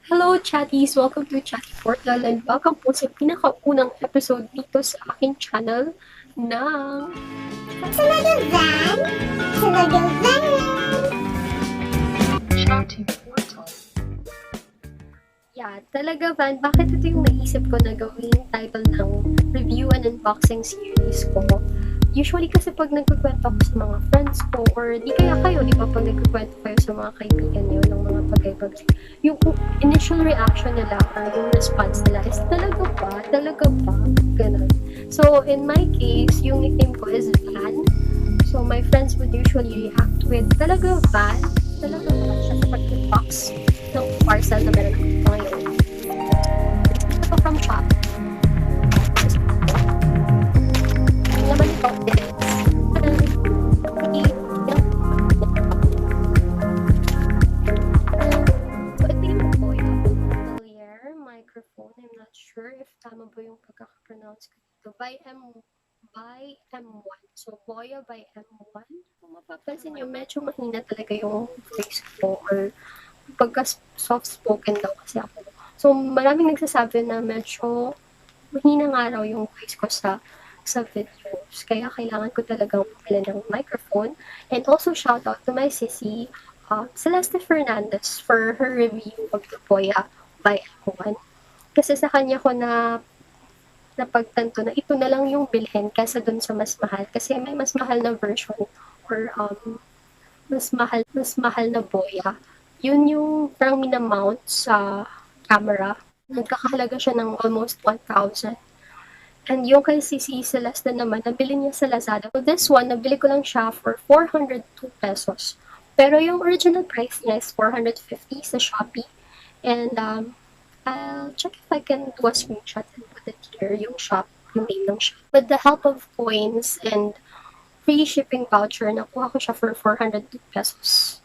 Hello, chatties! Welcome to Chatty Portal and welcome po sa pinakaunang episode dito sa aking channel ng Talagagan! Talagagan! Chatty Portal. Yeah, talaga Van, bakit ito yung naisip ko na gawing title ng review and unboxing series ko? Usually kasi pag nagkukwento ako sa mga friends ko or di kaya kayo, di ba pag nagkukwento kayo sa mga kaibigan niyo ng mga bagay-bagay, yung initial reaction nila or yung response nila is talaga ba? Talaga ba? Ganun. So, in my case, yung nickname ko is Van. So, my friends would usually react with, talaga Van? Talaga ba siya sa pag-box ng parcel na meron ako ngayon? Ito from Shopee. Naman ito, so, ito yung BOYA Lavalier Microphone. I'm not sure if tama ba yung pagkakapronounce ko dito. By M1. So, BOYA by M1. Kung mapapansin nyo, medyo mahina talaga yung voice ko or pagka soft-spoken daw kasi ako. So, maraming nagsasabi na medyo mahina nga raw yung voice ko sa videos. Kaya kailangan ko talagang bumili ng microphone. And also, shout out to my sissy, Celeste Fernandez, for her review of the Boya by M1. Kasi sa kanya ko napagtanto na ito na lang yung bilhin kaysa dun sa mas mahal. Kasi may mas mahal na version or mas mahal na Boya. Yun yung parang minamount sa camera. Nagkakahalaga siya ng almost 1,000. And yung kay CC Celeste naman, nabili niya sa Lazada. So this one, nabili ko lang siya for 402 pesos. Pero yung original price niya is 450 sa Shopee. And I'll check if I can do a screenshot and put it here, yung shop, yung name ng shop. With the help of coins and free shipping voucher, nakuha ko siya for 402 pesos.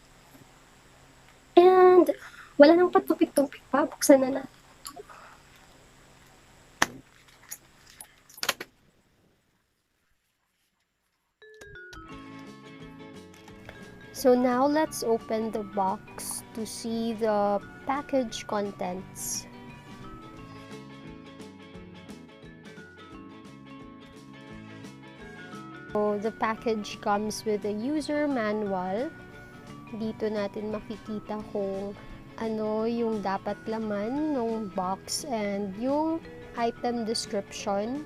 And wala nang patupik-tupik pa. Buksan na natin. So now let's open the box to see the package contents. So the package comes with a user manual. Dito natin makikita kung ano yung dapat laman ng box and yung item description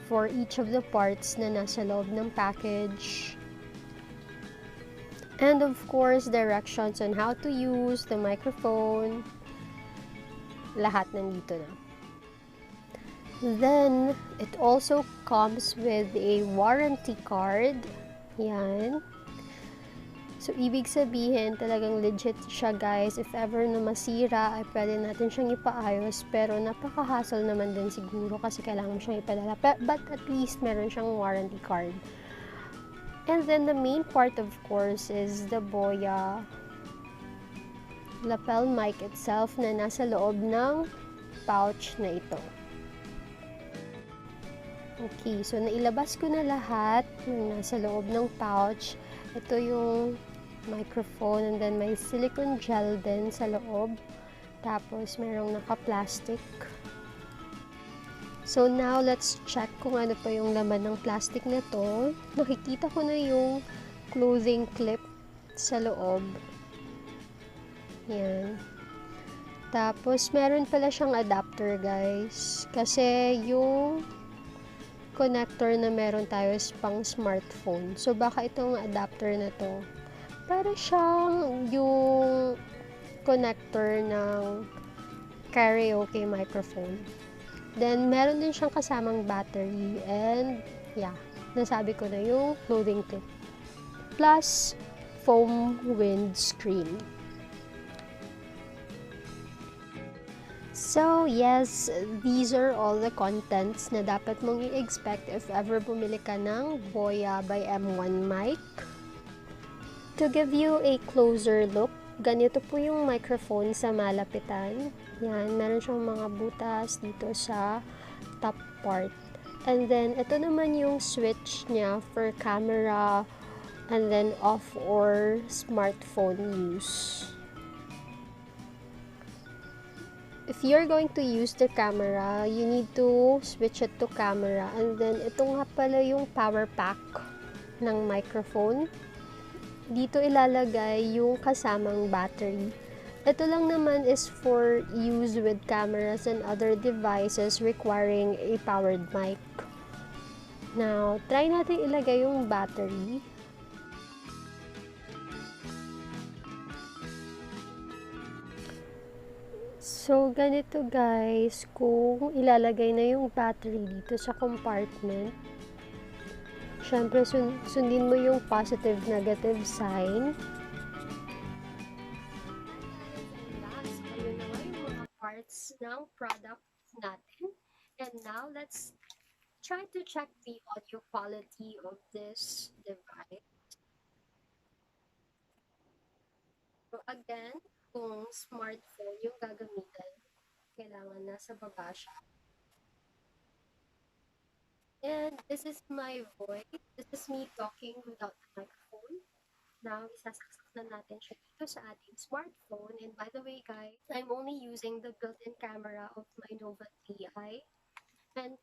for each of the parts na nasa loob ng package. And of course, directions on how to use the microphone. Lahat nandito na. Then, it also comes with a warranty card. Yan. So, ibig sabihin, talagang legit siya guys. If ever na masira, ay pwede natin siyang ipaayos. Pero napaka-hassle naman din siguro kasi kailangan mo siyang ipadala. But at least meron siyang warranty card. And then the main part of course is the BOYA lapel mic itself na nasa loob ng pouch na ito. Okay, so nailabas ko na lahat ng nasa loob ng pouch. Ito yung microphone and then may silicone gel din sa loob. Tapos merong naka-plastic. So now, let's check kung ano pa yung laman ng plastic na to. Nakikita ko na yung clothing clip sa loob. Yan. Tapos, meron pala siyang adapter, guys. Kasi yung connector na meron tayo is pang smartphone. So, baka itong adapter na to, para siyang yung connector ng karaoke microphone. Then, meron din siyang kasamang battery and, yeah, nasabi ko na yung clothing clip. Plus, foam windscreen. So, yes, these are all the contents na dapat mong i-expect if ever bumili ka ng BOYA by M1 mic. To give you a closer look, ganito po yung microphone sa malapitan. Yan, meron siyang mga butas dito sa top part. And then, ito naman yung switch niya for camera and then off or smartphone use. if you're going to use the camera, you need to switch it to camera. And then, ito nga pala yung power pack ng microphone. Dito ilalagay yung kasamang battery. Ito lang naman is for use with cameras and other devices requiring a powered mic. Now, try natin ilagay yung battery. So, ganito guys, kung ilalagay na yung battery dito sa compartment, syempre sundin mo yung positive negative sign. So, yun na nga yung mga parts ng product natin. And now, let's try to check the audio quality of this device. So, again, kung smartphone yung gagamitan, kailangan nasa baba siya. And this is my voice. This is me talking without the microphone. Now, isasaksak na natin siya dito sa ating smartphone. And by the way, guys, I'm only using the built-in camera of my Nova 3i. And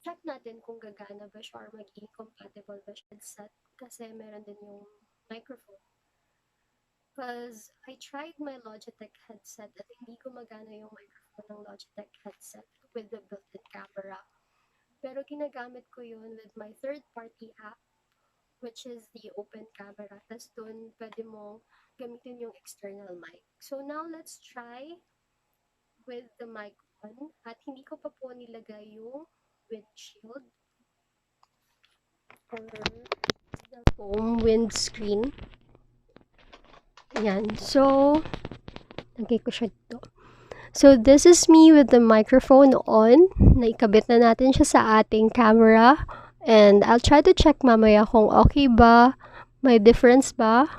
check natin kung gagana ba siya or magiging compatible ba siya headset kasi meron din yung microphone. Because I tried my Logitech headset at hindi gumagana yung microphone ng Logitech headset with the built-in camera. Pero ginagamit ko yun with my third-party app, which is the open camera. Tapos doon, pwede mo gamitin yung external mic. So now, let's try with the mic on. At hindi ko pa po nilagay yung windshield or the foam windscreen. Yan. So, lagay ko siya dito. So, this is me with the microphone on. Naikabit na natin siya sa ating camera. And I'll try to check mamaya kung okay ba, may difference ba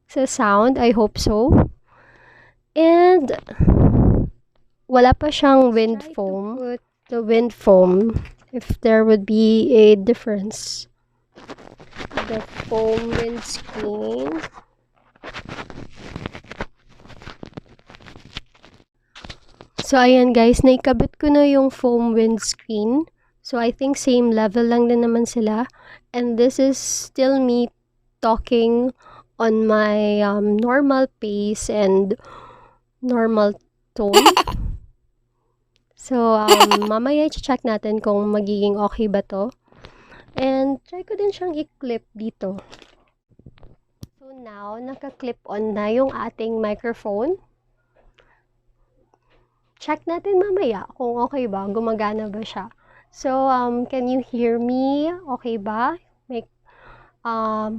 sa sound. I hope so. And wala pa siyang wind foam. Put the wind foam if there would be a difference. The foam windscreen. So, ayan guys, naikabit ko na yung foam windscreen. So, I think same level lang din naman sila. And this is still me talking on my normal pace and normal tone. So, mamaya i-check natin kung magiging okay ba to. And try ko din siyang i-clip dito. So, now, naka-clip on na yung ating microphone. Check natin mamaya kung okay ba, gumagana ba siya. So, can you hear me? Okay ba? May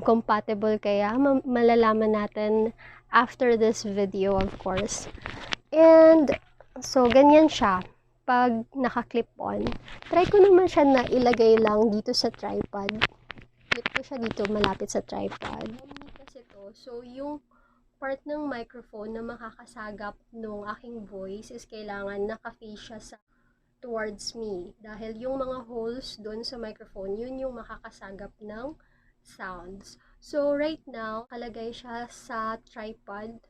compatible kaya? Malalaman natin after this video, of course. And, so, ganyan siya. Pag naka-clip on. Try ko naman siya na ilagay lang dito sa tripod. Clip ko siya dito malapit sa tripod. Kasi to, so, yung part ng microphone na makakasagap nung aking voice is kailangan naka-face siya towards me. Dahil yung mga holes doon sa microphone, yun yung makakasagap ng sounds. So, right now, kalagay siya sa tripod.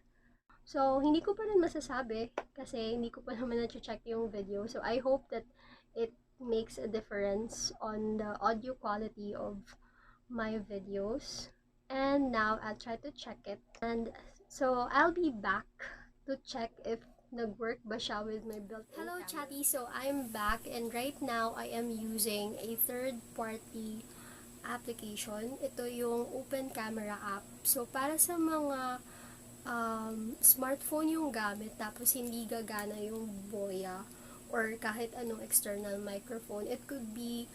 So, hindi ko pa rin masasabi kasi hindi ko pa naman na-check yung video. So, I hope that it makes a difference on the audio quality of my videos. And now, I'll try to check it. And so, I'll be back to check if nag-work ba siya with my built-in Hello, camera. Chatty! So, I'm back and right now, I am using a third-party application. Ito yung open camera app. So, para sa mga smartphone yung gamit tapos hindi gagana yung BOYA or kahit anong external microphone, it could be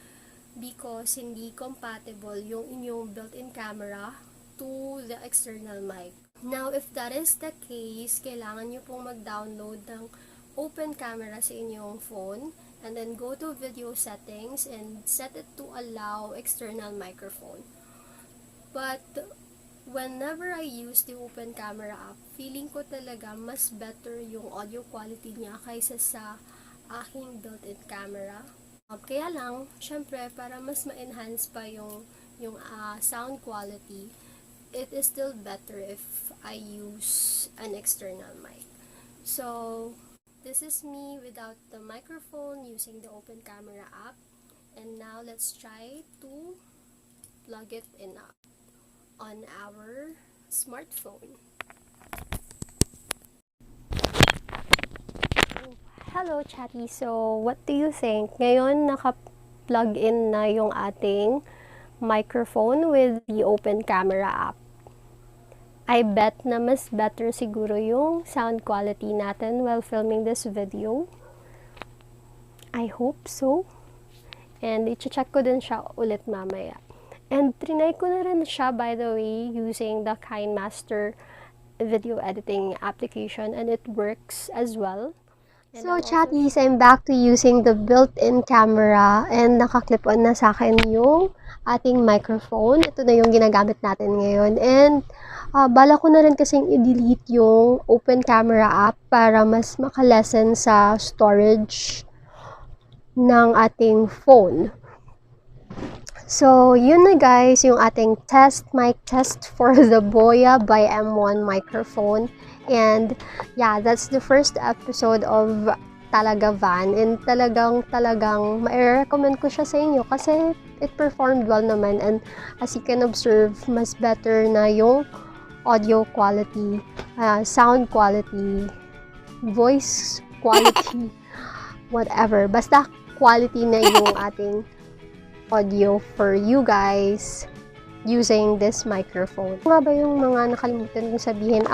because hindi compatible yung inyong built-in camera to the external mic. Now, if that is the case, kailangan nyo pong mag-download ng open camera sa inyong phone and then go to video settings and set it to allow external microphone. But whenever I use the open camera app, feeling ko talaga mas better yung audio quality niya kaysa sa aking built-in camera. Kaya lang, syempre, para mas ma-enhance pa yung sound quality, it is still better if I use an external mic. So, This is me without the microphone using the open camera app. And now let's try to plug it in on our smartphone. Hello, Chatty. So, what do you think? Ngayon, naka-plug in na yung ating microphone with the open camera app. I bet na mas better siguro yung sound quality natin while filming this video. I hope so. And i-check ko din siya ulit mamaya. And trinay ko na rin siya, by the way, using the Kinemaster video editing application, and it works as well. So, chatties, I'm back to using the built-in camera and naka-clip-on na sa akin yung ating microphone. Ito na yung ginagamit natin ngayon. And bala ko na rin kasing i-delete yung open camera app para mas makalesen sa storage ng ating phone. So, yun na guys, yung ating mic test for the BOYA by-M1 microphone. And yeah, that's the first episode of TALAGA van. And talagang ma-recommend ko siya sa inyo kasi it performed well naman. And as you can observe, mas better na yung audio quality, sound quality, voice quality, whatever. Basta quality na yung ating audio for you guys using this microphone. Nga ba yung mga nakalimutan kong sabihin?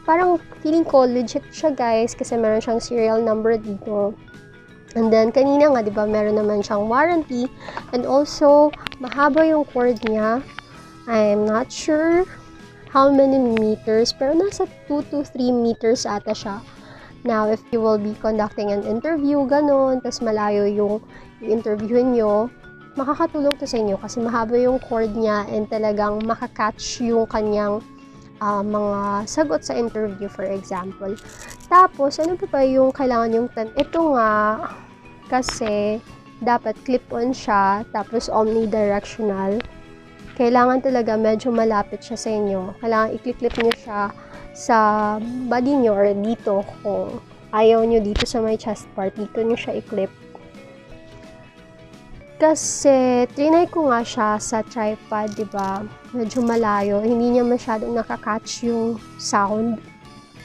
Parang feeling ko legit siya guys kasi meron siyang serial number dito. And then kanina nga 'di ba meron naman siyang warranty, and also mahaba yung cord niya. I'm not sure how many meters, pero nasa 2 to 3 meters ata siya. Now, if you will be conducting an interview, ganon, tas malayo yung i-interviewin nyo, makakatulong to sa inyo kasi mahaba yung cord niya and talagang makakatch yung kanyang mga sagot sa interview, for example. Tapos, ano pa ba yung kailangan yung ito nga, kasi dapat clip-on siya, tapos omnidirectional. Kailangan talaga medyo malapit siya sa inyo. Kailangan i-clip nyo siya sa body nyo or dito kung ayaw nyo dito sa may chest part. Dito nyo siya i-clip. Kasi, trinay ko nga siya sa tripod, diba? Medyo malayo. Hindi niya masyadong nakakatch yung sound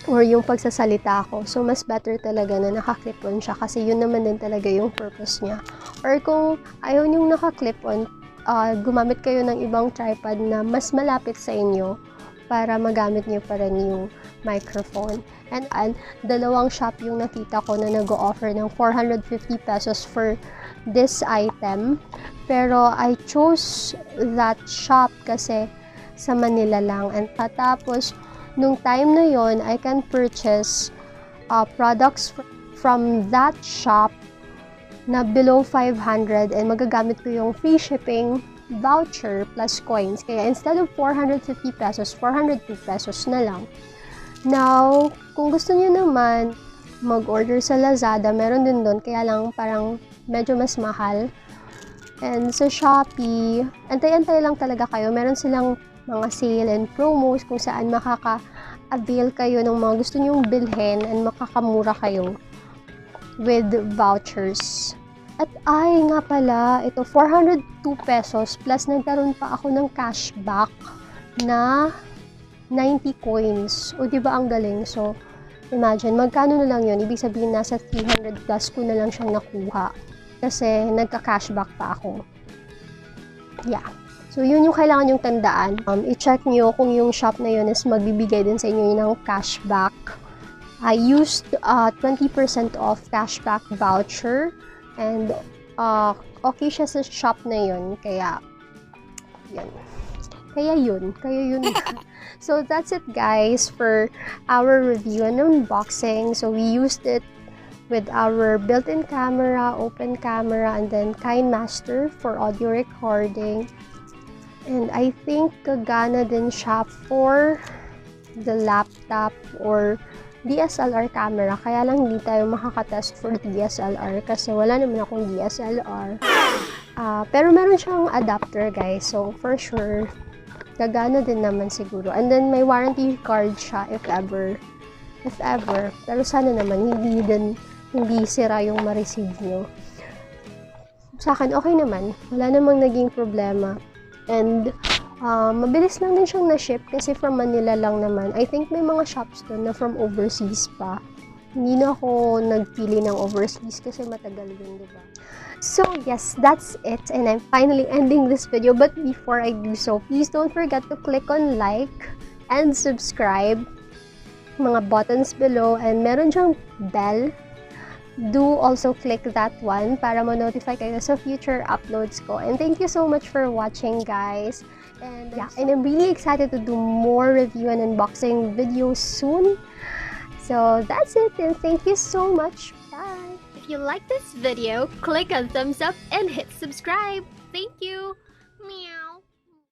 or yung pagsasalita ko. So, mas better talaga na naka-clip-on siya kasi yun naman din talaga yung purpose niya. Or kung ayaw niyong naka-clip-on, gumamit kayo ng ibang tripod na mas malapit sa inyo para magamit niyo pa rin yung microphone. And dalawang shop yung nakita ko na nag-o-offer ng 450 pesos for this item. Pero I chose that shop kasi sa Manila lang. And tapos, nung time na yon, I can purchase products from that shop na below 500 and magagamit ko yung free shipping voucher plus coins. Kaya instead of 450 pesos, 402 pesos na lang. Now, kung gusto niyo naman mag-order sa Lazada, meron din doon. Kaya lang parang medyo mas mahal. And sa Shopee, antay-antay lang talaga kayo. Meron silang mga sale and promos kung saan makaka-avail kayo ng mga gusto nyong bilhin and makakamura kayo with vouchers. At ay nga pala, ito 402 pesos plus nagkaroon pa ako ng cashback na 90 coins. O diba ang galing? So, imagine, magkano na lang yun? Ibig sabihin, nasa 300 plus ko na lang siyang nakuha. Kasi nagka-cashback pa ako. Yeah. So, yun yung kailangan yung tandaan. I-check nyo kung yung shop na yun is magbibigay din sa inyo ng cashback. I used 20% off cashback voucher. And, okay siya sa shop na yun. Kaya yun. So, that's it guys for our review and unboxing. So, we used it with our built-in camera, open camera, and then Kinemaster for audio recording. And I think gagana din siya for the laptop or DSLR camera. Kaya lang hindi tayo makakatest for DSLR kasi wala naman akong DSLR. Pero meron siyang adapter guys. So, for sure, gagana din naman siguro. And then, may warranty card siya if ever. Pero sana naman, hindi din hindi sira yung ma-receive nyo. Sa akin, okay naman. Wala namang naging problema. And, mabilis lang din siyang na-ship kasi from Manila lang naman. I think may mga shops doon na from overseas pa. Hindi na ako nagpili ng overseas kasi matagal din, diba? So, yes, that's it. And I'm finally ending this video. But before I do so, please don't forget to click on like and subscribe. Mga buttons below. And meron siyang bell. Do also click that one para ma-notify kayo sa future uploads ko. And thank you so much for watching, guys. And yeah, and I'm really excited to do more review and unboxing videos soon. So that's it, and thank you so much. Bye! If you like this video, click on thumbs up and hit subscribe. Thank you!